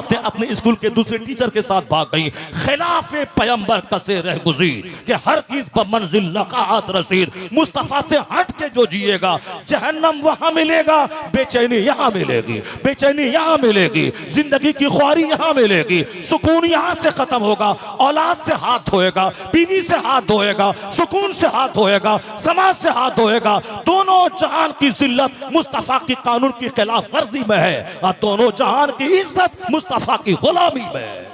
अपने स्कूल के दूसरे टीचर के साथ भाग गई। खिलाफे पैगंबर कसे रह गुज़ीर कि हर चीज पर मंजिल लकात रसीद। मुस्तफा से हट के जो जिएगा जहन्नम वहां मिलेगा, बेचैनी यहां मिलेगी, बेचैनी यहां मिलेगी, जिंदगी की ख्वारी यहां मिलेगी, सुकून यहां से खत्म होगा। औलाद से हाथ धोएगा, बीवी से हाथ धोएगा, सुकून से हाथ धोएगा, समाज से हाथ धोएगा। दोनों जहान की जिल्लत मुस्तफा की कानून की खिलाफ वर्जी में है और दोनों जहान की इज्जत मुस्तफा की गुलामी में है।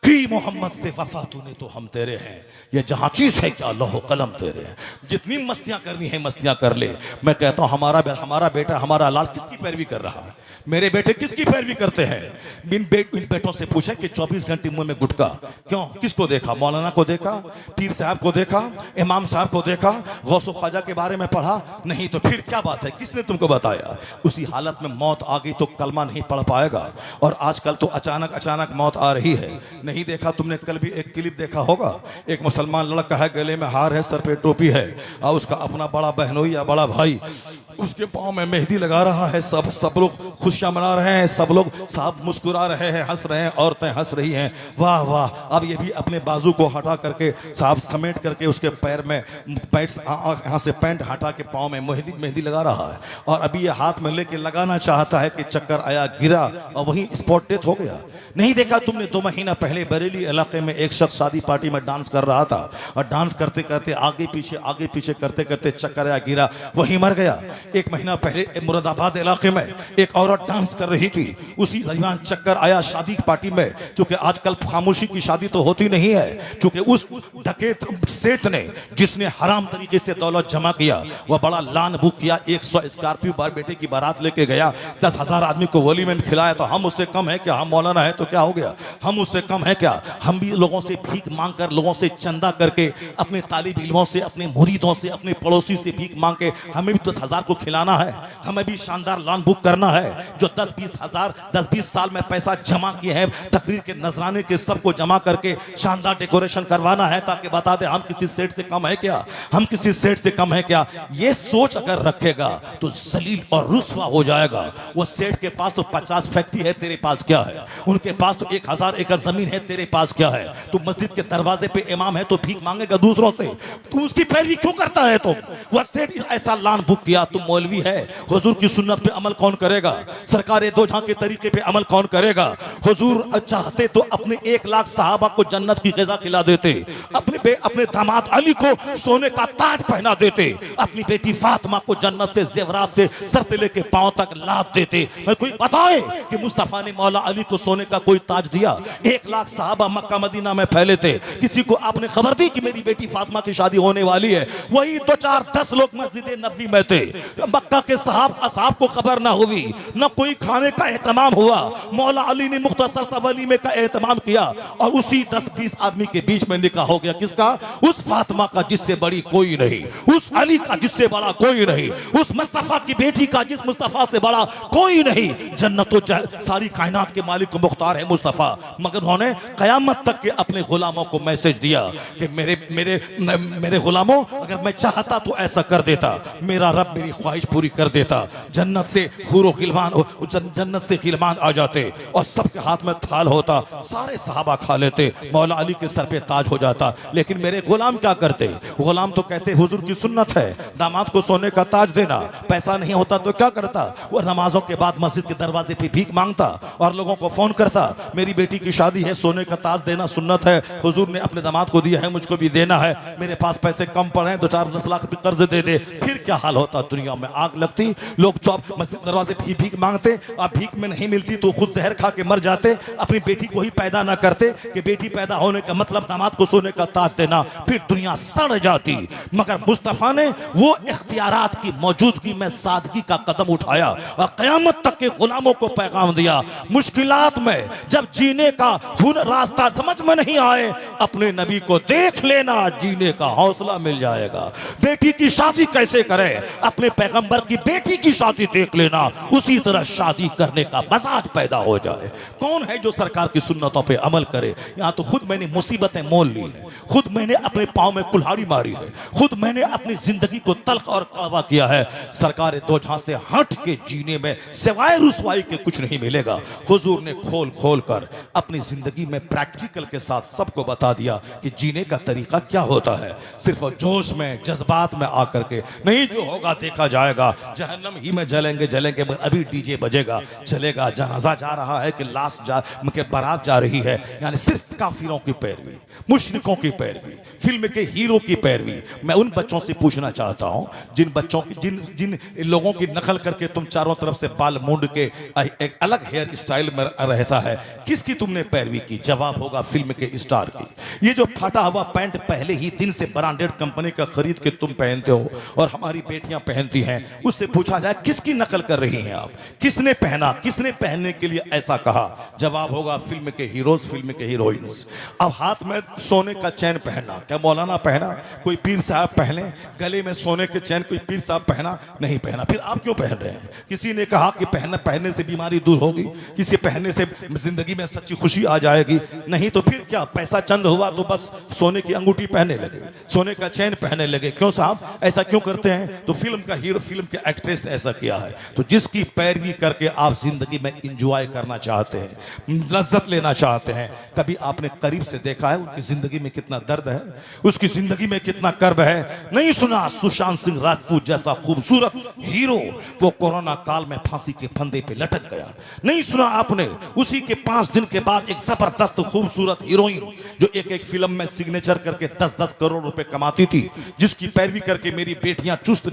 की मोहम्मद से वफा तूने तो हम तेरे हैं, ये जहां चीज है क्या लौह कलम तेरे हैं। जितनी मस्तियां करनी है मस्तियां कर ले। मैं कहता हूं हमारा बेटा हमारा लाल किसकी पैरवी कर रहा है? मेरे बेटे किसकी पैरवी करते हैं? इन बेटों से पूछे कि 24 घंटे मुंह में गुटका क्यों? किसको देखा? मौलाना को देखा, पीर साहब को देखा, इमाम साहब को देखा, गौसो ख्वाजा के बारे में पढ़ा? नहीं तो फिर क्या बात है? किसने तुमको बताया? उसी हालत में मौत आ गई तो कलमा नहीं पढ़ पाएगा। और आजकल तो अचानक अचानक मौत आ रही है। नहीं देखा तुमने? कल भी एक क्लिप देखा होगा, एक मुसलमान लड़का है, गले में हार है, सर पे टोपी है और उसका अपना बड़ा बहनोई या बड़ा भाई उसके पांव में मेहंदी लगा रहा है। सब लोग खुशियां मना रहे हैं, सब लोग साहब मुस्कुरा रहे हैं, हंस रहे हैं, औरतें हंस रही हैं। वाह वाह। अब ये भी अपने बाजू को हटा करके साहब समेट करके उसके पैर में यहाँ से पैंट हटा के पांव में मेहंदी लगा रहा है और अभी ये हाथ में लेके लगाना चाहता है कि चक्कर आया, गिरा और वहीं स्पॉट डेथ हो गया। नहीं देखा तुमने? 2 महीना पहले बरेली इलाके में एक शख्स शादी पार्टी में डांस कर रहा था और डांस करते करते आगे पीछे करते करते चक्कर आया, गिरा, वहीं मर गया। 1 महीना पहले मुरादाबाद इलाके में एक औरत डांस कर रही थी, उसी दरमियान चक्कर आया शादी की पार्टी में। क्योंकि आजकल खामोशी की शादी तो होती नहीं है, क्योंकि उस डकैत सेठ ने जिसने हराम तरीके से दौलत जमा किया वह बड़ा लान बुक किया। 100 स्कॉर्पियो बार बेटे की बारात लेके गया, 10,000 आदमी को वलीमे में खिलाया। तो हम उससे कम है क्या? हम मौलाना है तो क्या हो गया? हम उससे कम है क्या? हम भी लोगों से भीख मांग कर, लोगों से चंदा करके, अपने तालिब इल्मों से, अपने मुरीदों से, अपने पड़ोसी से भीख मांग के हमें भी 10,000 को खिलाना है, हमें भी शानदार लॉन बुक करना है। जो 10-20 हजार 10-20 साल में पैसा जमा किए हैं तकरीर के नजराने के सबको जमा करके शानदार डेकोरेशन करवाना है ताकि बता दे हम किसी सेठ से कम है क्या? हम किसी सेठ से कम है क्या? ये सोच अगर रखेगा तो जलील और रुस्वा हो जाएगा। वो सेठ के पास तो 50 फैक्ट्री है, तेरे पास क्या है? उनके पास तो 1000 एकड़ जमीन है, तेरे पास क्या है? तू मस्जिद के दरवाजे पे इमाम है तो भीख मांगेगा दूसरों से, तू उसकी पैरवी क्यों करता है? तो वह सेठ ऐसा लान बुक किया, तुम मौलवी है, हुजूर की सुन्नत पे अमल कौन करेगा? सरकार दो जहां के तरीके पे अमल कौन करेगा? हुजूर चाहते तो अपने 1 लाख सहाबा को जन्नत की ग़िज़ा खिला देते, अपने दामाद अली को सोने का ताज पहना देते, अपनी बेटी फातिमा को जन्नत से जेवरात से सर से लेके पांव तक लाभ देते। मैं कोई बताए कि मुस्तफा ने मौला अली को सोने का कोई ताज दिया? 1 लाख सहाबा मक्का मदीना में फैले थे, किसी को आपने खबर दी कि मेरी बेटी फातिमा की शादी होने वाली है? वही 2-4-10 लोग मस्जिद नबी में थे। मक्का के असहाब को खबर ना हुई, ना कोई खाने का एहतमाम हुआ। मौला अली ने मुख्तसर सा वलीमे का एहतमाम किया और उसी 10-20 आदमी के बीच में निकाह हो गया। किसका? उस फातिमा का जिससे बड़ी कोई नहीं, उस अली का जिससे बड़ा कोई नहीं, उस मुस्तफा की बेटी का जिस मुस्तफा से बड़ा कोई नहीं। जन्नत सारी कायनात के मालिक को मुख्तार है मुस्तफा, मगर उन्होंने कयामत तक के अपने गुलामों को मैसेज दिया कि मेरे गुलामों, अगर मैं चाहता तो ऐसा कर देता, मेरा रब मेरी ख्वाहिश पूरी कर देता, जन्नत से हुरो गिलमान, जन्नत से गिलमान आ जाते और सबके हाथ में थाल होता, सारे सहाबा खा लेते, मौला अली के सर पे ताज हो जाता। लेकिन मेरे गुलाम क्या करते? गुलाम तो कहते हुजूर की सुन्नत है दामाद को सोने का ताज देना। पैसा नहीं होता तो क्या करता? वो नमाजों के बाद मस्जिद के दरवाजे पे भीख मांगता और लोगों को फोन करता, मेरी बेटी की शादी है, सोने का ताज देना सुन्नत है, हुजूर ने अपने दामाद को दिया है, मुझको भी देना है, मेरे पास पैसे कम पड़े, 2-4-10 लाख कर्ज दे दे। फिर क्या हाल होता? दुनिया में आग लगती, लोग मस्जिद दरवाजे भी भीख मांगते और भीख में नहीं मिलती तो खुद जहर खा के मर जाते, अपनी बेटी को ही पैदा ना करते कि बेटी पैदा होने का मतलब दामाद को सोने का ताज देना, फिर दुनिया सड़ जाती। मगर मुस्तफा ने वो इख्तियारात की मौजूदगी में सादगी का कदम उठाया और क़यामत तक के गुलामों को पैगाम दिया। मुश्किलात में जब जीने का रास्ता समझ में नहीं आए, अपने नबी को देख लेना, जीने का हौसला मिल जाएगा। बेटी की शादी कैसे करें, अपने पैगंबर की बेटी की शादी देख लेना, उसी तरह शादी करने का मजाज पैदा हो जाए। कौन है जो सरकार की सुन्नतों पे अमल करे? यहाँ तो खुद मैंने मुसीबतें मोल ली है, खुद मैंने अपने पाँव में कुल्हाड़ी मारी है, खुद मैंने अपनी जिंदगी को तल्ख और कड़वा किया है। सरकार दो जहां से हट के जीने में सिवाय रुसवाई के कुछ नहीं मिलेगा। हुजूर ने खोल खोल कर अपनी जिंदगी में प्रैक्टिकल के साथ सबको बता दिया कि जीने का तरीका क्या होता है। सिर्फ जोश में जज्बात में आकर के नहीं, जो होगा देखा जाएगा, जहन्नम ही में जलेंगे जलेंगे, अभी डीजे बजेगा चलेगा, जनाजा जा रहा है कि लाश जा के बारात जा रही है। यानी सिर्फ काफिरों की पैरवी, मुशरिकों की पैरवी, फिल्म के हीरो की पैरवी। मैं उन बच्चों से पूछना चाहता हूं जिन बच्चों की जिन लोगों की नकल करके तुम चारों तरफ से बाल मूंड के एक अलग हेयर स्टाइल में रहता है, किसकी तुमने पैरवी की? जवाब होगा फिल्म के स्टार की। ये जो फटा हुआ पैंट पहले ही दिन से ब्रांडेड कंपनी का खरीद के तुम पहनते हो और हमारी बेटियां पहनती हैं, उससे पूछा जाए किसकी नकल कर रही हैं आप? किसने पहना, किसने पहनने के लिए ऐसा कहा? जवाब होगा फिल्म के हीरोज, फिल्म के हीरोइंस। अब हाथ में सोने का चैन पहना, क्या मौलाना पहना, कोई पीर साहब पहने? गले में सोने के चैन कोई पीर साहब पहना? नहीं पहना। फिर आप क्यों पहन रहे हैं? किसी ने कहा कि पहनने से बीमारी दूर होगी, किसी पहनने से जिंदगी में सच्ची खुशी आ जाएगी? नहीं। तो फिर क्या, पैसा चंद हुआ तो बस सोने की अंगूठी पहनने लगे, सोने का चैन पहनने लगे? क्यों साहब ऐसा क्यों करते हैं? तो फिल्म का हीरो, फिल्म के एक्ट्रेस ने ऐसा किया है। तो जिसकी पैरवी करके आप जिंदगी में इंजॉय करना चाहते हैं, लज्जत लेना चाहते हैं, कभी आपने करीब से देखा है उनकी जिंदगी में कितना दर्द है, उसकी जिंदगी में कितना कर्ब है? नहीं सुना? सुशांत सिंह राजपूत जैसा खूबसूरत हीरो वो कोरोना काल में फांसी के फंदे पे लटक गया। नहीं सुना आपने? उसी के 5 दिन के बाद एक जबरदस्त खूबसूरत हीरोइन जो एक फिल्म में सिग्नेचर करके 10-10 करोड़ रुपए कमाती थी, जिसकी पैरवी करके मेरी बेटियां चुस्त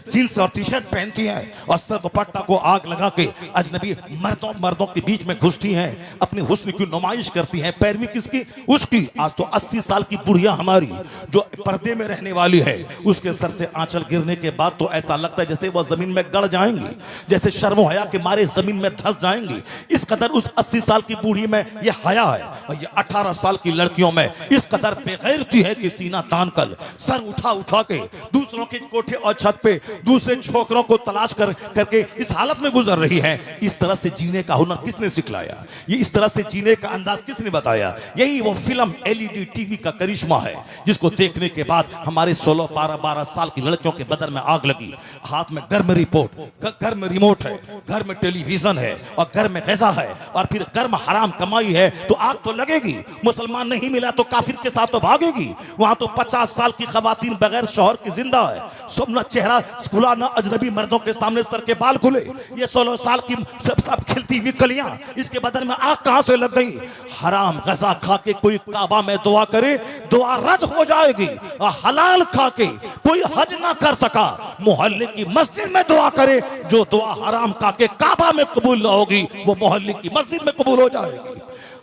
जींस और टी शर्ट पहनती हैं और सर दुपट्टा को आग लगा के अजनबी मर्दों के बीच में घुसती हैं, अपने हुस्न की नुमाइश करती हैं। पैरवी किसकी? उसकी। आज तो 80 साल की बुढ़िया हमारी जो पर्दे में रहने वाली है, उसके सर से आंचल गिरने के बाद तो ऐसा लगता है जैसे वो जमीन में गड़ जाएंगी, जैसे शर्म हया के मारे जमीन में धंस जाएंगी। इस कदर उस 80 साल की बूढ़ी में ये हया है, और ये 18 साल की लड़कियों में इस कदर बेगैरती है कि सीना तान कर सर उठा उठा के दूसरों के कोठे और छत पे दूसरे छोकरों को तलाश करके इस हालत में गुजर रही है। इस तरह से जीने का हुनर किसने सिखलाया? ये इस तरह से जीने का अंदाज किसने बताया? यही वो फिल्म एलईडी टीवी का करिश्मा है, जिसको देखने के बाद हमारे 16, 12 साल की लड़कियों के बदन में आग लगी। हाथ में घर में रिमोट है, घर में टेलीविजन है, और घर में ग़िज़ा है, और फिर घर में हराम कमाई है, तो आग तो लगेगी। मुसलमान नहीं मिला तो काफिर के साथ तो भागेगी। वहां तो 50 साल की खवातीन बगैर शौहर की जिंदा है, सब न चेहरा खुला, न अजनबी मर्दों के सामने सर के बाल खुले। ये 16 साल की सब खिलती हुई कलियां, इसके बदन में आग कहां से लग गई? हराम ग़िज़ा खा के कोई काबा में दुआ करे, दुआ रद्द हो जाएगी। और हलाल खा के कोई हज ना कर सका, मोहल्ले की मस्जिद में दुआ करे, जो दुआ हराम खा के काबा में कबूल ना होगी, वो मोहल्ले की मस्जिद में कबूल हो जाएगी।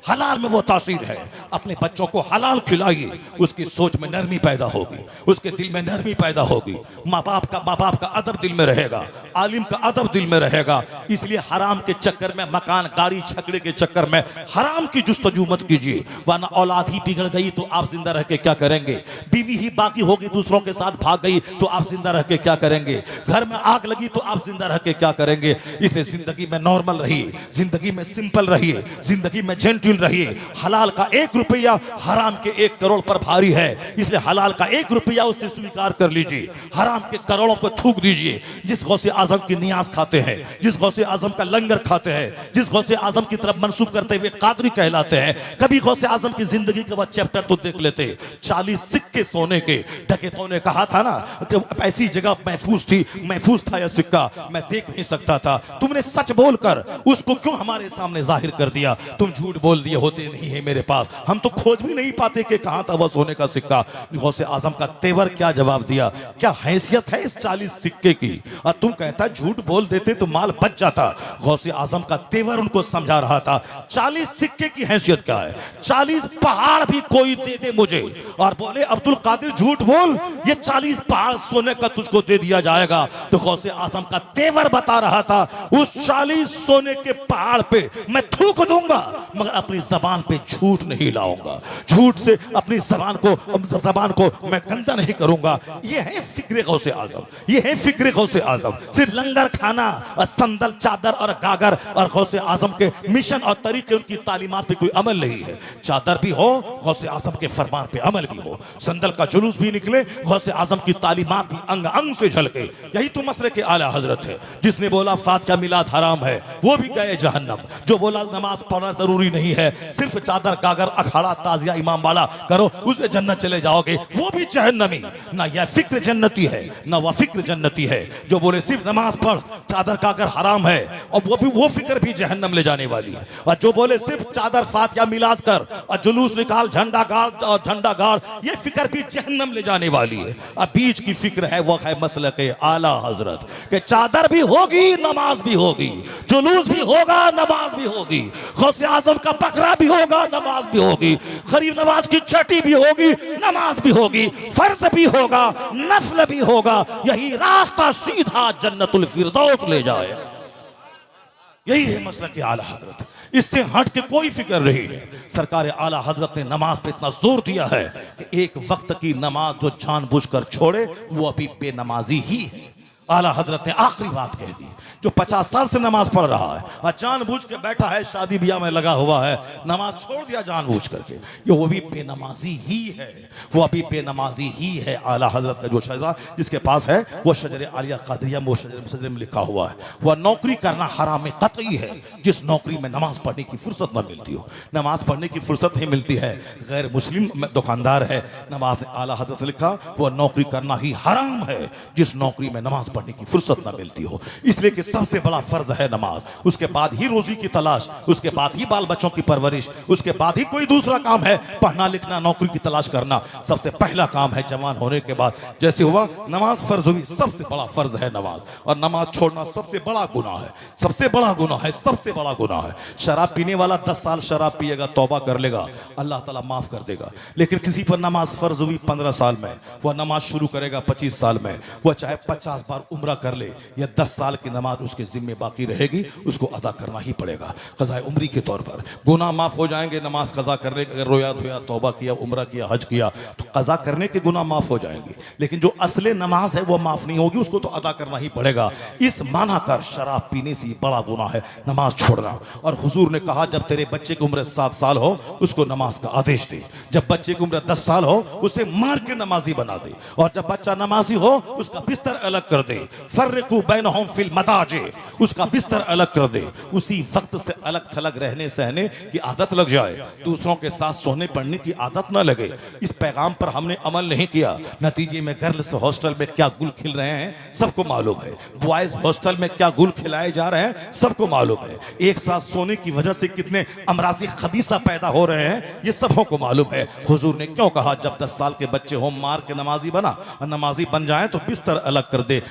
हलाल में वो तासीर है। अपने बच्चों को हलाल खिलाइए, उसकी सोच में नरमी पैदा होगी, उसके दिल में नरमी पैदा होगी। माँ बाप का अदब दिल में रहेगा, आलिम का अदब दिल में रहेगा। इसलिए हराम के चक्कर में, मकान गाड़ी छकड़े के चक्कर में हराम की जुस्तजू मत कीजिए, वरना औलाद ही बिगड़ गई तो आप जिंदा रह के क्या करेंगे? बीवी ही बाकी होगी, दूसरों के साथ भाग गई तो आप जिंदा रह के क्या करेंगे? घर में आग लगी तो आप जिंदा रह के क्या करेंगे? इसलिए जिंदगी में नॉर्मल रहिए, जिंदगी में सिंपल रहिए, जिंदगी में जेंटल रहिए। हलाल का 1 रुपया हराम के 1 करोड़ पर भारी है, इसलिए हलाल का 1 रुपया उससे स्वीकार कर लीजिए, हराम के करोड़ों को थूक दीजिए। जिस गौसे आजम की नियाज खाते हैं, जिस गौसे आजम का लंगर खाते हैं, जिस गौसे आजम की तरफ मंसूब करते हुए कादरी कहलाते हैं, कभी गौसे आजम की जिंदगी का वह चैप्टर तो देख लेते। 40 सिक्के सोने के डकैतों ने कहा था ना कि ऐसी जगह महफूज था यह सिक्का, मैं देख नहीं सकता था। तुमने सच बोलकर उसको क्यों हमारे सामने जाहिर कर दिया? तुम झूठ बोल दिए होते नहीं है मेरे पास, हम तो खोज भी नहीं पाते कि कहां था वह सोने का सिक्का। गौसे आजम का तेवर क्या जवाब दिया, क्या हैसियत है इस 40 सिक्के की, और तुम कहता झूठ बोल देते तो माल बच जाता। गौसे आजम का तेवर उनको समझा रहा था 40 सिक्के की हैसियत क्या है, 40 पहाड़ भी कोई दे दे मुझे, और बोले अब्दुल कादिर झूठ बोल, ये 40 पहाड़ सोने का तुझको दे दिया जाएगा। तो गौसे आजम का तेवर बता रहा था उस 40 सोने के पहाड़ पे मैं थूक दूंगा, मगर अपनी जबान पे झूठ नहीं लाऊंगा, झूठ से अपनी जबान को मैं गंदा नहीं करूंगा। ये है फिक्र गौसे आजम, ये है फिक्र गौसे आजम। सिर्फ लंगर खाना और संदल चादर और गागर और गौसे आजम के मिशन और तरीके, उनकी तालीमात पे कोई अमल नहीं है। चादर भी हो, गौसे आजम के फरमान पे अमल भी हो, संदल का जुलूस भी निकले, गौसे आजम की तालीमात भी अंग अंग से झलके। यही तो मसले के आला हजरत है। जिसने बोला फातिहा मिलाद हराम है वो भी गए जहन्नम, जो बोला नमाज पढ़ना जरूरी नहीं है, सिर्फ चादर गागर अखाड़ा ताजिया इमाम वाला करो उसे जन्नत चले जाओगे, वो भी जहन्नमी। ना यह फिक्र जन्नती है ना वह फिक्र जन्नती है। जो बोले सिर्फ नमाज पढ़ चादर गागर हराम है, और वो फिक्र भी जहन्नम ले जाने वाली है। और जो बोले सिर्फ चादर फातिहा मिलाद कर और जुलूस निकाल झंडा गाड़, ये फिक्र भी जहन्नम ले जाने वाली है। अब बीच की फिक्र है वो है मसलक आला हजरत के चादर भी होगी नमाज भी होगी, जुलूस भी होगा नमाज भी होगी, गौसे आजम का बकरा भी होगा नमाज भी होगी, गरीब नवाज की छठी भी होगी नमाज भी होगी, फर्ज भी होगा नफल भी होगा। यही रास्ता सीधा जन्नतुल फिरदौस ले जाए। यही है मसला के आला हजरत, इससे हट के कोई फिक्र नहीं है। सरकार आला हजरत ने नमाज पे इतना जोर दिया है कि एक वक्त की नमाज जो जानबूझकर छोड़े वो अभी बेनमाजी ही है। आला हजरत ने आखिरी बात कह दी, जो 50 साल से नमाज पढ़ रहा है और जानबूझ के बैठा है, शादी ब्याह में लगा हुआ है, नमाज छोड़ दिया जानबूझ करके, ये वो भी बेनमाजी ही है, वो अभी बेनमाजी ही है। आला हजरत का जो शजरा जिसके पास है वो शजर आलिया कादरिया मुशजर में लिखा हुआ है, वह नौकरी करना हराम कतई है जिस नौकरी में नमाज पढ़ने की फुर्सत न मिलती हो। नमाज पढ़ने की फुर्सत नहीं मिलती है, गैर मुस्लिम दुकानदार है, नमाज आला हजरत ने लिखा वह नौकरी करना ही हराम है जिस नौकरी में नमाज पढ़ने की फुर्सत ना मिलती हो। इसलिए कि सबसे बड़ा फर्ज है नमाज, उसके बाद ही रोजी की तलाश, उसके बाद ही बाल बच्चों की परवरिश, उसके बाद ही कोई दूसरा काम है पढ़ना लिखना नौकरी की तलाश करना। सबसे पहला काम है जवान होने के बाद जैसे हुआ नमाज फर्ज हुई, सबसे बड़ा फर्ज है नमाज, और नमाज छोड़ना सबसे बड़ा गुनाह है, सबसे बड़ा गुनाह है, सबसे बड़ा गुनाह है। शराब पीने वाला 10 साल शराब पिएगा, तौबा कर लेगा, अल्लाह ताला माफ कर देगा। लेकिन किसी पर नमाज फर्ज हुई 15 साल में, वह नमाज शुरू करेगा 25 साल में, वह चाहे 50 बार उम्रा कर ले या 10 साल की नमाज उसके जिम्मे बाकी रहेगी, उसको अदा करना ही पड़ेगा क़ज़ाए उम्री के तौर पर। गुनाह माफ हो जाएंगे नमाज क़ज़ा करने के, अगर रोया धोया तौबा किया उम्रा किया हज किया तो क़ज़ा करने के गुनाह माफ हो जाएंगे, लेकिन जो असले नमाज है वो माफ नहीं होगी, उसको तो अदा करना ही पड़ेगा। इस माना कर शराब पीने से बड़ा गुनाह है नमाज छोड़ना। और हुजूर ने कहा जब तेरे बच्चे की उम्र 7 साल हो उसको नमाज का आदेश दे, जब बच्चे की उम्र 10 साल हो उसे मार के नमाजी बना दे, और जब बच्चा नमाजी हो उसका बिस्तर अलग कर दे, फर्रिकू बैनहुम फिल मदाजी, उसका बिस्तर अलग कर दे। उसी वक्त से अलग थलग रहने सहने की आदत लग जाए, दूसरों के साथ सोने पड़ने की आदत न लगे। इस पैगाम पर हमने अमल नहीं किया, नतीजे में गर्ल्स हॉस्टल में क्या गुल खिल रहे हैं सबको मालूम है, बॉयज हॉस्टल में क्या गुल खिलाए जा रहे हैं सबको मालूम है, एक साथ सोने की वजह से कितने अमराजी खबीसा पैदा हो रहे हैं ये सबको मालूम है। हुजूर ने क्यों कहा जब 10 साल के बच्चे हो मार के नमाजी बना, और नमाजी बन जाए तो बिस्तर अलग कर दे।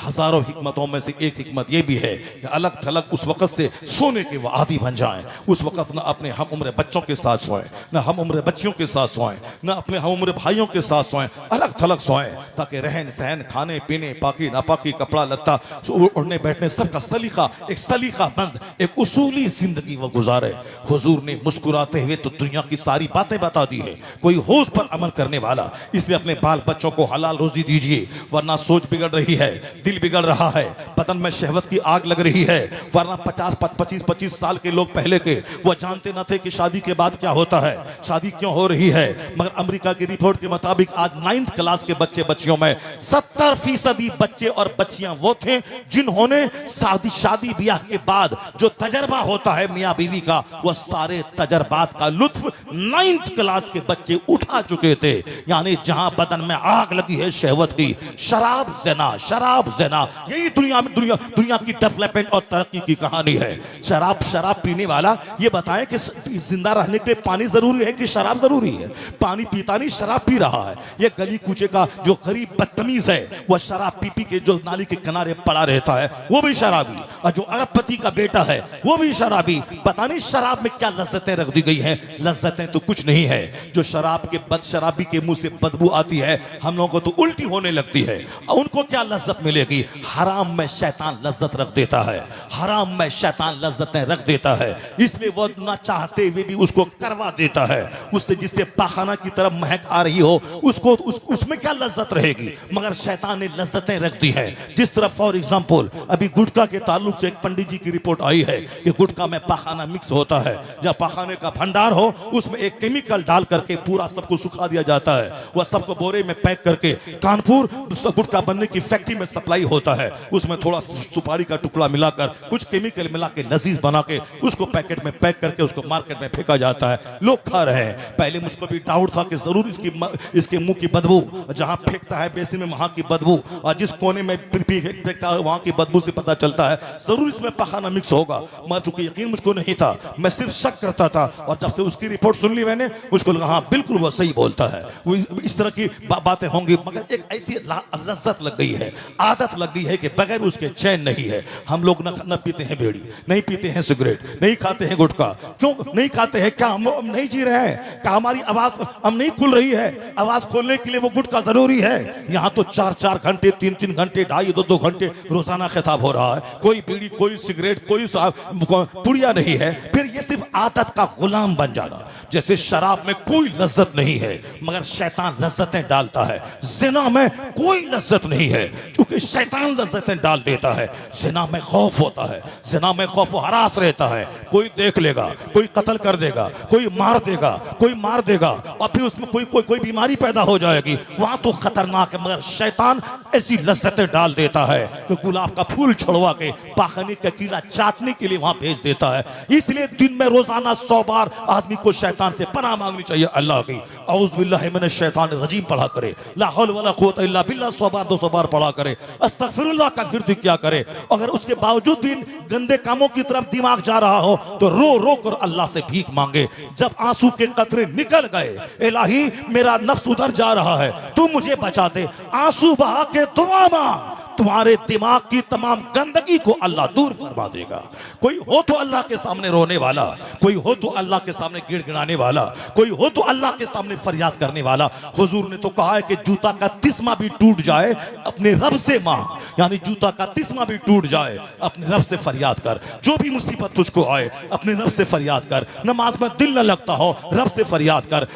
हजारों हिकमतों में से एक हिकमत यह भी है कि अलग थलग उस वक्त से सोने के वो आदी बन जाएं, उस वक्त न अपने हम उम्र बच्चों के साथ सोएं, न हम उम्र बच्चियों के साथ सोएं, न अपने हम उम्र भाइयों के साथ सोएं, अलग थलग सोएं, ताकि रहन सहन खाने पीने पाकी नापाकी कपड़ा लत्ता उड़ने बैठने सबका सलीका एक सलीका बंद एक उसूली जिंदगी वो गुजारे। हुजूर ने मुस्कुराते हुए तो दुनिया की सारी बातें बता दी है, कोई हो उस पर अमल करने वाला। इसलिए अपने बाल बच्चों को हलाल रोजी दीजिए, वरना सोच बिगड़ रही है, दिल बिगड़ रहा है, बदन में शहवत की आग लग रही है। वरना 25 साल के लोग पहले के वो जानते न थे कि शादी के बाद क्या होता है, शादी क्यों हो रही है। मगर अमेरिका की रिपोर्ट के मुताबिक आज 9th क्लास के बच्चे बच्चियों में 70% बच्चे और बच्चियां वो थे जिन्होंने शादी ब्याह के बाद जो तजर्बा होता है मियां बीवी का, वो सारे तजर्बात का लुत्फ 9th क्लास के बच्चे उठा चुके थे। यानी जहां बदन में आग लगी है शहवत की, शराब ज़िना, शराब शराब ज़िना, यही दुनिया की डेवलपमेंट और तरक्की की कहानी है। शराब पीने वाला ये बताए कि जिंदा रहने के लिए पानी जरूरी है कि शराब जरूरी है? पानी पीता नहीं, शराब पी रहा है। ये गली कूचे का जो गरीब बदतमीज है वह शराब पी पी के जो नाली के किनारे पड़ा रहता है वो भी शराबी, और जो अरबपति का बेटा है वो भी शराबी। पता नहीं शराब में क्या लज्जतें रख दी गई हैं। लज्जतें तो कुछ नहीं है। जो शराबी के मुंह से बदबू आती है हम लोगों को तो उल्टी होने लगती है। उनको क्या लज्जत मिलेगी? हराम में शैतान लज्जत रख देता है, हराम में शैतान लज्जतें रख देता है, इसलिए वो ना चाहते हुए भी उसको करवा देता है। उससे जिससे पाखाना की तरफ महक आ रही हो उसको उसमें क्या लज्जत रहेगी? मगर शैतान ने लज्जतें रख दी है। जिस तरह फॉर एग्जांपल अभी गुटखा के ताल्लुक से एक पंडित जी की रिपोर्ट आई है कि गुटखा में पाखाना मिक्स होता है। जब पाखाने का भंडार हो उसमें एक केमिकल डाल करके पूरा सबको सुखा दिया जाता है। वह सबको बोरे में पैक करके कानपुर गुटखा बनने की फैक्ट्री में सप्लाई होता है। उसमें थोड़ा सुपारी का टुकड़ा मिलाकर कुछ केमिकल मिला के लजीज बना के उसको पैकेट में पैक करके उसको मार्केट में फेंका जाता है। लोग खा रहे हैं। पहले मुझको भी डाउट था कि जरूर इसके मुंह की बदबू, जहां फेंकता है बेसिन में वहां की बदबू, और जिस कोने में फेंकता है वहां की बदबू से पता चलता है जरूर इसमें पाखाना मिक्स होगा। मगर चूंकि यकीन मुझको नहीं था, मैं सिर्फ शक करता था, और जब से उसकी रिपोर्ट सुन ली मैंने मुझको लगा हाँ बिल्कुल वो सही बोलता है। वो इस तरह की बातें होंगी। मगर एक ऐसी लज्जत लग गई है, आदत लग गई है कि बगैर उसके चैन नहीं है। हम लोग न पीते हैं बीड़ी, नहीं पीते हैं सिगरेट, नहीं खाते हैं गुटखा। क्यों नहीं खाते हैं? क्या हम नहीं जी रहे हैं? क्या हमारी आवाज हम नहीं खुल रही है? आवाज खोलने के लिए वो गुटखा जरूरी है। यहाँ तो 4-4 घंटे, 3-3 घंटे, 2.5-2 घंटे रोजाना खिताब हो रहा है। कोई बीड़ी, कोई सिगरेट, कोई पुड़िया नहीं है। फिर ये सिर्फ आदत का गुलाम बन जाना। जैसे शराब में कोई लज्जत नहीं है मगर शैतान लज्जतें डालता है। जिना में कोई लज्जत नहीं है क्योंकि शैतान लज्जतें डाल देता है। जिना में खौफ होता है, जिना में खौफ हरास रहता है। कोई देख लेगा, कोई कत्ल कर देगा, कोई मार देगा, कोई मार देगा, और फिर उसमें कोई बीमारी पैदा हो जाएगी। वहां तो खतरनाक है। मगर शैतान ऐसी लज्जतें डाल देता है कि गुलाब का फूल छुड़वा के पाखनी का कीड़ा चाटने के लिए वहां भेज देता है। इसलिए दिन में रोजाना 100 बार आदमी को शैतान से पनाह मांगनी चाहिए अल्लाह की। औज़ु बिल्लाहि मिनश शैतानिर रजीम पढ़ा करे, ला हौल वला कुव्वता इल्ला बिल्लाह 100 बार 200 बार पढ़ा करे, अस्तगफिरुल्लाह का फिर क्या करे। अगर उसके बावजूद भी गंदे कामों की तरफ दिमाग जा रहा हो तो रो रो कर अल्लाह से भीख मांगे। जब आंसू के कतरे निकल गए, इलाही मेरा नफ्स उधर जा रहा है, तू मुझे बचा दे, आंसू बहा के दुआ मांग, तुम्हारे दिमाग की तमाम गंदगी को अल्लाह दूर करवा देगा। कोई हो तो अल्लाह के सामने रोने वाला, कोई हो तो अल्लाह के सामने गिड़गिड़ाने वाला, कोई हो तो अल्लाह के सामने फरियाद करने वाला। हुजूर ने तो कहा है कि जूता का तिस्मा भी टूट जाए अपने रब से मांग, यानी जूता का तिस्मा भी टूट जाए अपने रब से फरियाद कर। जो भी मुसीबत तुझको आए अपने रब से फरियाद कर। नमाज में दिल न लगता हो, रब से फरियाद कर।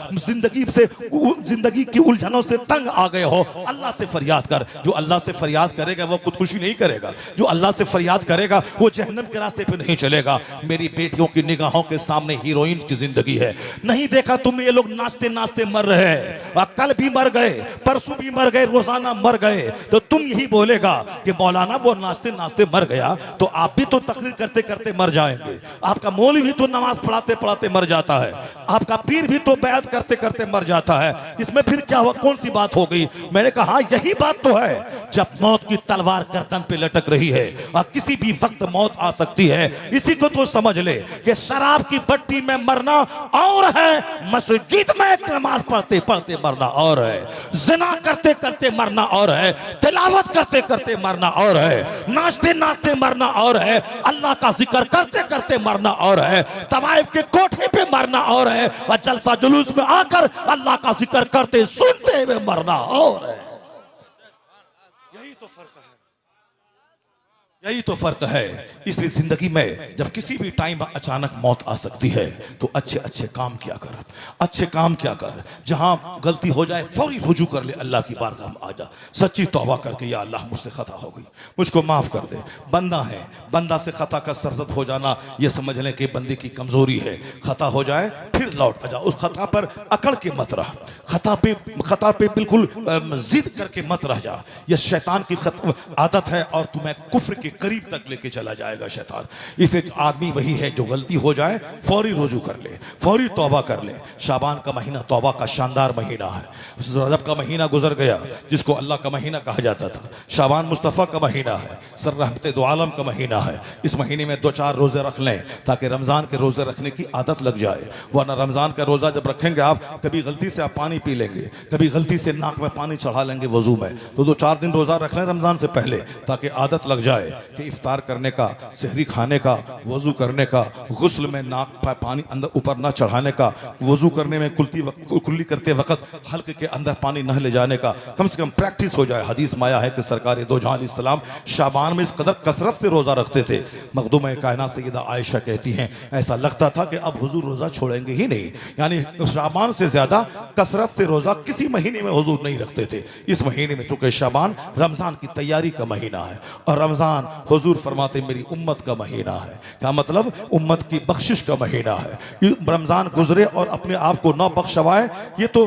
जिंदगी की उलझनों से तंग आ गए हो, अल्लाह से फरियाद कर। जो अल्लाह से फरियाद करेगा वो खुदकुशी नहीं करेगा। जो अल्लाह से फरियाद करेगा वो जहन्नम के रास्ते पे नहीं चलेगा। मेरी बेटियों की निगाहों के सामने हीरोइन की जिंदगी है। नहीं देखा तुमने ये लोग नाचते नाचते मर रहे हैं, कल भी मर गए, परसों भी मर गए, रोजाना मर गए। तो तुम यही बोलेगा कि मौलाना वो नाचते नाचते मर गया, तो आप भी तो तकरीर करते करते मर जाएंगे। आपका मौलवी भी तो नमाज पढ़ाते पढ़ाते मर जाता है, आपका पीर भी तो बैत करते करते मर जाता है। इसमें फिर क्या हुआ? कौन सी बात हो गई? मैंने कहा यही बात तो है। जब मौत की तलवार गर्दन पे लटक रही है और किसी भी वक्त मौत आ सकती है, इसी को तो समझ ले कि शराब की भट्टी में मरना और है, मस्जिद में नमाज पढ़ते पढ़ते मरना और है, जिना करते करते मरना और है, तिलावत करते करते मरना और है, नाचते नाचते मरना और है, अल्लाह का जिक्र करते करते मरना और है, तवाइफ के कोठे पे मरना और है, और जलसा जुलूस में आकर अल्लाह का जिक्र करते सुनते हुए मरना और है। यही तो फर्क है, यही तो फर्क है। इसलिए जिंदगी में जब किसी भी टाइम अचानक मौत आ सकती है तो अच्छे अच्छे काम किया कर, अच्छे काम किया कर। जहां गलती हो जाए फौरी रुजू कर ले, अल्लाह की बारगाह में आ जा, सच्ची तौबा करके या अल्लाह मुझसे खता हो गई, मुझको माफ कर दे। बंदा है, बंदा से खता का सरजद हो जाना यह समझ लें कि बंदे की कमजोरी है। खता हो जाए फिर लौट आ जा, उस खता पर अकड़ के मत रह, खता पे बिल्कुल जिद करके मत रह जा। यह शैतान की आदत है और तुम्हें कुफ्र के करीब तक लेके चला जाएगा शैतान। इसे आदमी वही है जो गलती हो जाए फौरी रुजू कर ले, फौरी तौबा कर ले। शाबान का महीना तौबा का शानदार महीना है। रजब का महीना गुजर गया जिसको अल्लाह का महीना कहा जाता था। शाबान मुस्तफ़ा का महीना है, सर रहमत दो आलम का महीना है। इस महीने में 2-4 रोजे रख लें ताकि रमजान के रोजे रखने की आदत लग जाए। वरना रमजान का रोजा जब रखेंगे आप, कभी गलती से आप पानी पी लेंगे, कभी गलती से नाक में पानी चढ़ा लेंगे वजू में, तो 2-4 दिन रोजा रख लें रमजान से पहले ताकि आदत लग जाए कि इफ्तार करने का, सहरी खाने का, वजू करने का, गुस्ल में नाक पानी अंदर ऊपर न चढ़ाने का, वजू करने में कुल्ली करते वक्त हल्के के अंदर पानी न ले जाने का कम से कम प्रैक्टिस हो जाए। हदीस में आया है कि सरकार दो जहां इस्लाम शाबान में इस कदर कसरत से रोजा रखते थे, मखदूम कायनात सैयदा आयशा कहती हैं ऐसा लगता था कि अब हुजूर रोजा छोड़ेंगे ही नहीं। यानी शाबान से ज्यादा कसरत से रोजा किसी महीने में हुजूर नहीं रखते थे। इस महीने में चूंकि शाबान रमजान की तैयारी का महीना है और रमजान हुजूर फरमाते मेरी उम्मत का महीना है। क्या मतलब? उम्मत की बख्शिश का महीना है। रमजान गुजरे और अपने आप को न बख्शवाए, ये तो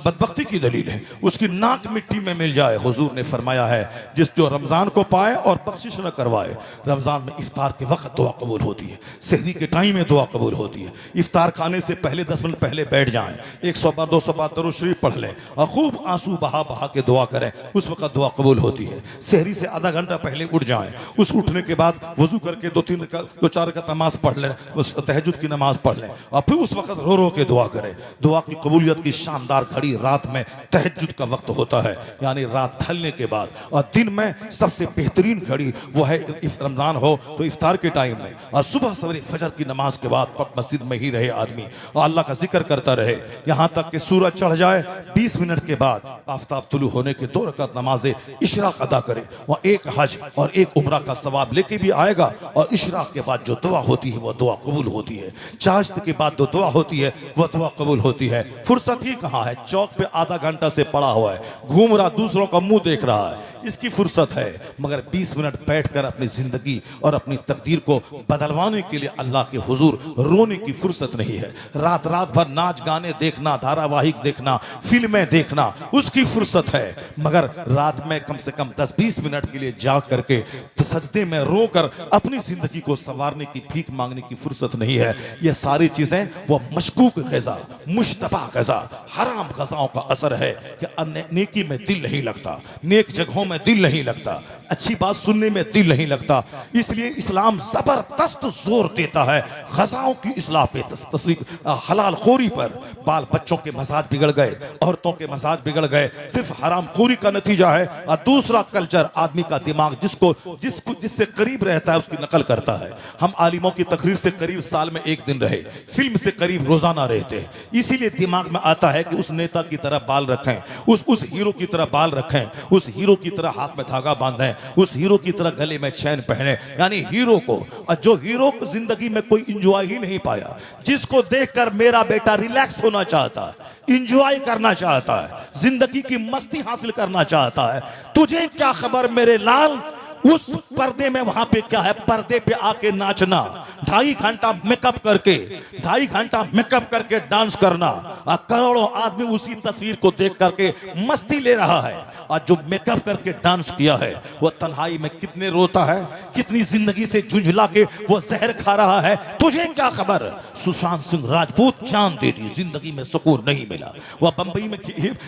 बदबख्ती की दलील है। उसकी नाक मिट्टी में मिल जाए। हुजूर ने फरमाया है जिस जो रमजान को पाए और बख्शिश न करवाए। रमजान में इफ्तार के वक्त दुआ कबूल होती है, सहरी के टाइम में दुआ कबूल होती है। इफ्तार खाने से पहले 10 मिनट पहले बैठ जाएं, 100 बार 200 बार दरूद शरीफ पढ़ लें और खूब आंसू बहा बहा के दुआ करें, उस वक्त दुआ कबूल होती है। सहरी से आधा घंटा पहले उठ जाएं, उस उठने के बाद वजू करके 2-4 का नमाज पढ़ लें, तहज्जुद की नमाज पढ़ लें और फिर उस वक्त रो रो के दुआ करें। दुआ की कबूलियत की शानदार घड़ी रात में तहज्जुद का वक्त होता है, यानी रात ढलने के बाद। और दिन में सबसे बेहतरीन घड़ी वो है रमजान हो तो इफ्तार के टाइम में, और सुबह सवेरे फजर की नमाज के बाद मस्जिद में ही रहे आदमी और अल्लाह का जिक्र करता रहे यहां तक कि सूरज चढ़ जाए। 20 मिनट के बाद आफताब तुलू होने के 2 रकात नमाज इशराक अदा करे, वह एक हज और एक उम्रा का सवाब लेके भी आएगा। और इशराक के बाद जो दुआ होती है वह दुआ कबूल होती है। चाश्त के बाद जो दुआ होती है वह दुआ कबूल होती है। फुर्सत ही कहाँ है? चौक पे आधा घंटा से पड़ा हुआ है, घूम रहा, दूसरों का मुंह देख रहा है, इसकी फुर्सत है। मगर 20 मिनट बैठकर अपनी जिंदगी और अपनी तकदीर को बदलवाने के लिए अल्लाह के हुजूर रोने की फुर्सत नहीं है। रात रात भर नाच गाने देखना, धारावाहिक देखना, फिल्में देखना, उसकी फुर्सत है। मगर रात में कम से कम 10-20 मिनट के लिए जाग करके सजदे में रोकर अपनी जिंदगी को संवारने की, भीख मांगने की फुर्सत नहीं है। ये सारी चीजें वो मशकूक गज़ा, मुश्तबा गज़ा, हराम गज़ाओं का असर है कि नेकी में दिल नहीं लगता, नेक जगहों में दिल नहीं लगता, अच्छी बात सुनने में दिल नहीं लगता। इसलिए इस्लाम जबरदस्त जोर देता है गज़ाओं की इस्लाह पे, हलाल खोरी पर। बाल बच्चों के मजाज बिगड़ गए, औरतों के मजाज बिगड़ गए, सिर्फ हराम खोरी का नतीजा है। और दूसरा कल्चर, आदमी का दिमाग जिससे करीब रहता है उसकी नकल करता है। हम आलिमों की तकरीर से करीब साल में 1 दिन रहे, फिल्म से करीब रोजाना रहते हैं, इसीलिए दिमाग में आता है कि उस नेता की तरह बाल रखें, उस हीरो की तरह बाल रखें, उस हीरो की तरह हाथ में धागा बांधें, उस हीरो की तरह गले में चैन पहने, यानी हीरो को। और जो हीरो को जिंदगी में कोई इंजॉय ही नहीं पाया, जिसको देखकर मेरा बेटा रिलैक्स होना चाहता है, इंजॉय करना चाहता है, जिंदगी की मस्ती हासिल करना चाहता है, तुझे क्या खबर मेरे लाल उस पर्दे में, वहां पे क्या है, पर्दे पे आके नाचना, 2.5 घंटा मेकअप करके, 2.5 घंटा मेकअप करके डांस करना, और करोड़ों आदमी उसी तस्वीर को देख करके मस्ती ले रहा है। और जो मेकअप करके डांस किया है वो तन्हाई में कितने रोता है, कितनी जिंदगी से झुंझला के वो जहर खा रहा है, तुझे क्या खबर। सुशांत सिंह राजपूत जान दे दी, जिंदगी में सुकून नहीं मिला। वह बंबई में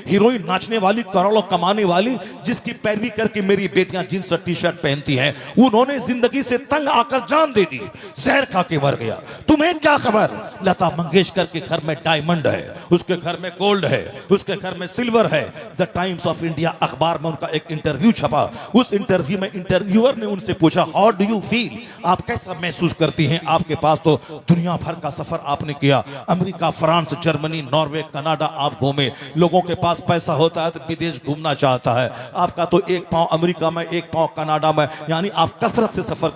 हीरोइन नाचने वाली, करोड़ों कमाने वाली, जिसकी पैरवी करके मेरी बेटियां जींस और टी-शर्ट पहनती हैं, उन्होंने जिंदगी से तंग आकर जान दे दी, जहर खा के मर गया। तुम्हें क्या खबर। लता मंगेशकर के घर में डायमंड है, उसके घर में गोल्ड है, उसके घर में सिल्वर है। द टाइम्स ऑफ इंडिया अखबार में उनका एक इंटरव्यू छपा। उस इंटरव्यू में इंटरव्यूअर ने उनसे पूछा, हाउ डू यू फील, आप कैसा महसूस करती हैं, आपके पास तो दुनिया भर का सफर आपने किया, America, France, Germany, Norway, Canada आप घूमे, लोगों के पास पैसा होता है तो विदेश घूमना चाहता है, आपका तो 1 पांव अमेरिका में, 1 पांव कनाडा में, यानी आप कसरत से सफर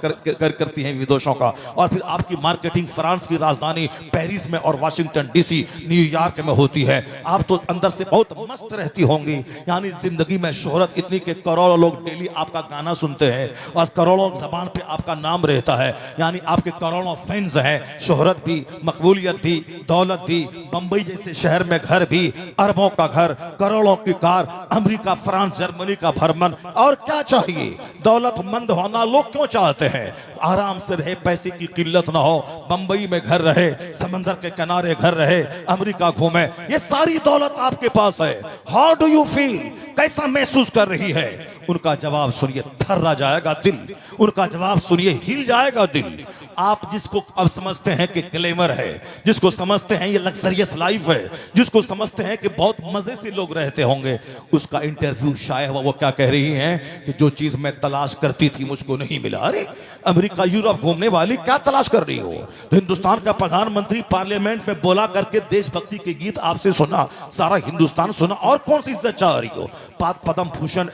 करती हैं विदेशों का। और फिर आपकी मार्केटिंग फ्रांस की राजधानी पेरिस में और वाशिंगटन डीसी, न्यूयॉर्क में होती है, आप तो अंदर से बहुत मस्त रहती होंगी, यानी जिंदगी में शोहरत इतनी कि करोड़ों लोग डेली आपका गाना सुनते हैं और करोड़ों जबान पे आपका नाम रहता है, यानी आपके करोड़ों फैंस हैं, शोहरत भी, मकबूलियत भी, दौलत भी, बंबई जैसे शहर में घर भी, अरबों का घर, करोड़ों की कार, अमेरिका, फ्रांस, जर्मनी का भ्रमण, और क्या चाहिए? दौलतमंद होना लोग क्यों चाहते हैं? आराम से रहे, पैसे की किल्लत ना हो, बंबई में घर रहे, समंदर के किनारे घर रहे, अमेरिका घूमे, ये सारी दौलत आपके पास है। How do you feel? कैसा महसूस कर रही है? उनका जवाब सुनिए, थर्रा जाएगा दिल। उनका जवाब सुनिए, हिल जाएगा दिल। आप जिसको अब समझते हैं कि ग्लैमर है, जिसको समझते हैं ये लग्जरियस लाइफ है, जिसको समझते हैं कि बहुत मजे से लोग रहते होंगे, उसका इंटरव्यू शायद वो क्या कह रही हैं कि जो चीज मैं तलाश करती थी मुझको नहीं मिला। अरे अमेरिका यूरोप घूमने वाली क्या तलाश कर रही हो? तो हिंदुस्तान का प्रधानमंत्री पार्लियामेंट में बोला करके देशभक्ति के गीत आपसे सुना, सारा हिंदुस्तान सुना, और कौन सी इज्जत चाह रही हो? पद्म भूषण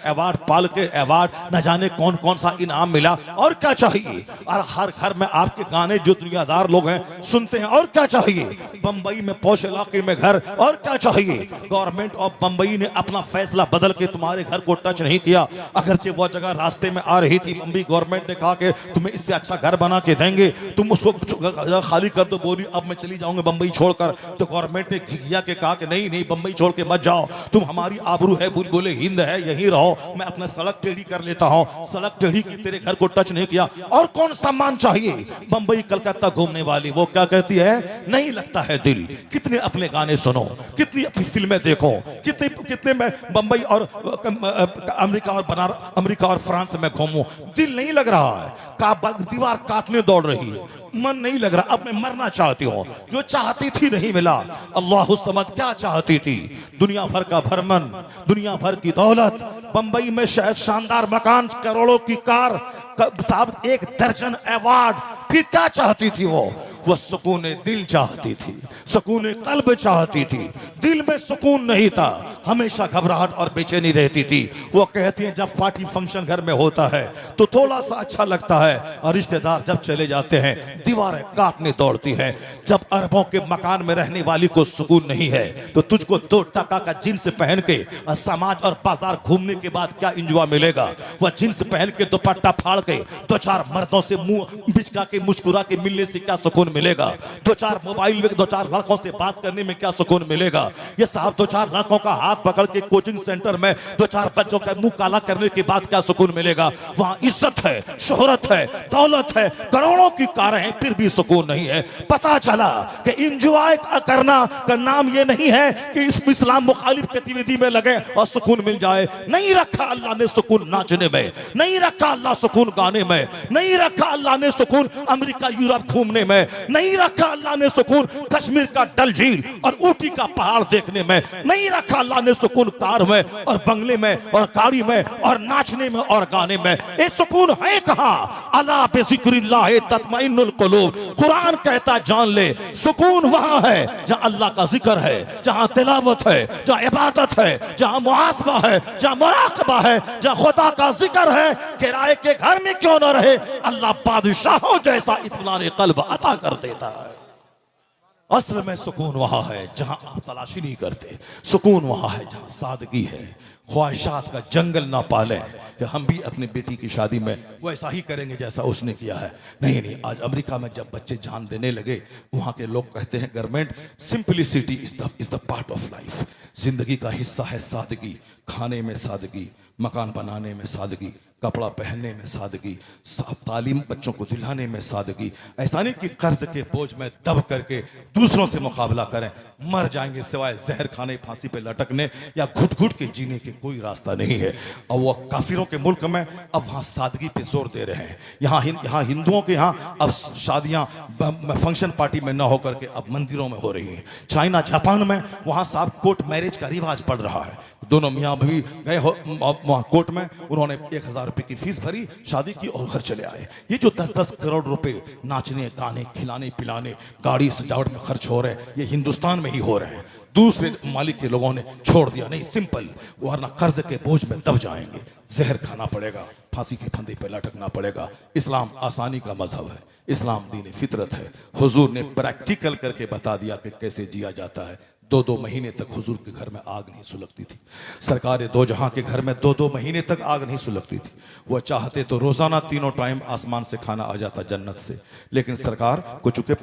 अवार्ड, पालके अवार्ड, न जाने कौन कौन सा इनाम मिला, और क्या चाहिए? और हर घर में आपके गाने जो दुनियादार लोग हैं सुनते हैं, और क्या चाहिए? बंबई में पौष इलाके में घर, और क्या चाहिए? गवर्नमेंट ऑफ बंबई ने अपना फैसला बदल के तुम्हारे घर को टच नहीं किया, अगरचे वो जगह रास्ते में आ रही थी, बंबई गवर्नमेंट ने कहा कि तुम्हें इससे अच्छा घर बना के देंगे, तुम उसको खाली कर दो, बोली अब मैं चली जाऊंगी बंबई छोड़कर। तो गवर्नमेंट ने घिया के कहा कि नहीं नहीं, बंबई छोड़ के मत जाओ, तुम हमारी आबरू है, बुलबुले हिंद है, यहीं रहो, मैं अपना सड़क टेढ़ी कर लेता हूं। सड़क टेढ़ी की, तेरे घर को टच नहीं किया, और कौन सम्मान चाहिए? बंबई कलकत्ता घूमने वाली वो क्या कहती है? नहीं लगता है दिल। कितने अपने गाने सुनो, कितनी अपनी फिल्में देखो, कितने मैं बंबई और अमेरिका और फ्रांस में घूमूं, दिल नहीं लग रहा है। दीवार काटने दौड़ रही है, मन नहीं लग रहा, अब मैं मरना चाहती हूँ। जो चाहती थी नहीं मिला। अल्लाह समझ क्या चाहती थी? दुनिया भर का भ्रमण, दुनिया भर की दौलत, बंबई में शायद शानदार मकान, करोड़ों की कार, साहब 1 दर्जन अवार्ड। फिर क्या चाहती थी वो सुकून दिल चाहती थी, सुकून कल्ब चाहती थी। दिल में सुकून नहीं था, हमेशा घबराहट और बेचैनी रहती थी। वो कहती हैं जब पार्टी फंक्शन घर में होता है तो थोड़ा सा अच्छा लगता है, और रिश्तेदार जब चले जाते हैं दीवारें काटने दौड़ती हैं। जब अरबों के मकान में रहने वाली को सुकून नहीं है तो तुझको 2 टका का जींस पहन के समाज और बाजार घूमने के बाद क्या इंजॉय मिलेगा? वह जींस पहन के दुपट्टा फाड़ के 2-4 मर्दों से मुंह बिचका के मुस्कुरा के मिलने से क्या सुकून मिलेगा? 2-4 मोबाइल में 2-4 लड़कों से बात करने में क्या सुकून मिलेगा? ये साहब 2-4 लड़कों का हाथ पकड़ के कोचिंग सेंटर में 2-4 बच्चों का मुंह काला करने के बाद क्या सुकून मिलेगा? वहां इज्जत है, शोहरत है, दौलत है, करोड़ों की कारें हैं, फिर भी सुकून नहीं है। पता चला कि इंजॉय करना का नाम ये नहीं है कि इस इस्लाम मुखालिफ गतिविधि में लगे और सुकून मिल जाए। नहीं रखा अल्लाह ने सुकून नाचने में, नहीं रखा अल्लाह सुकून गाने में, नहीं रखा अल्लाह ने सुकून अमेरिका यूरोप घूमने में, नहीं रखा अल्लाह ने सुकून कश्मीर का डल झील और ऊटी का पहाड़ देखने में, नहीं रखा अल्लाह ने सुकून कार में और बंगले में और गाड़ी में और नाचने में और गाने में। ये सुकून है कहां? अला बिज़िक्रिल्लाह तत्मइन्नुल कुलूब। कुरान कहता जान ले, सुकून वहां है जहां अल्लाह का जिक्र है, जहां तिलावत है, जहां इबादत है, जहां मुहासबा है, जहां मुराकबा है, जहां खुदा का जिक्र है। किराए के घर में क्यों न रहे, अल्लाह बादशाहों जैसा इत्मीनान क़ल्ब अता कर देता है। असल में सुकून वहां है जहां आप तलाशी नहीं करते। सुकून वहां है जहां सादगी है, ख्वाहिशात का जंगल ना पाले कि हम भी अपनी बेटी की शादी में वैसा ही करेंगे जैसा उसने किया है। नहीं नहीं, आज अमेरिका में जब बच्चे जान देने लगे, वहां के लोग कहते हैं government simplicity is the part of life. जिंदगी का हिस्सा है सादगी, खाने में सादगी, मकान बनाने में सादगी, कपड़ा पहनने में सादगी, तालीम बच्चों को दिलाने में सादगी। ऐसा नहीं कि कर्ज के बोझ में दब करके दूसरों से मुकाबला करें, मर जाएंगे सिवाय जहर खाने, फांसी पे लटकने या घुट घुट के जीने के कोई रास्ता नहीं है। और वो काफिरों के मुल्क में अब वहाँ सादगी पे जोर दे रहे हैं। यहाँ हिंदुओं के यहाँ अब शादियाँ फंक्शन पार्टी में न होकर के अब मंदिरों में हो रही हैं। चाइना जापान में वहाँ साहब कोर्ट मैरिज का रिवाज पड़ रहा है। दोनों मियाँ भी गए वहाँ कोर्ट में, उन्होंने 1000 रुपए की फीस भरी, शादी की और घर चले आए। ये जो 10-10 करोड़ रुपए नाचने गाने खिलाने पिलाने गाड़ी सजावट में खर्च हो रहे हैं, ये हिंदुस्तान में ही हो रहे हैं। दूसरे मालिक के लोगों ने छोड़ दिया, नहीं सिंपल, वरना कर्ज के बोझ में दब जाएंगे, जहर खाना पड़ेगा, फांसी के फंदे पर लटकना पड़ेगा। इस्लाम आसानी का मजहब है, इस्लाम दीन फितरत है। हुजूर ने प्रैक्टिकल करके बता दिया कि कैसे जिया जाता है। 2-2 महीने तक हुजूर के घर में आग नहीं सुलगती थी। सरकार दो जहां के घर में 2-2 महीने तक आग नहीं सुलगती थी। वह चाहते तो रोजाना 3 टाइम आसमान से खाना आ जाता जन्नत से, लेकिन सरकार को चूंकि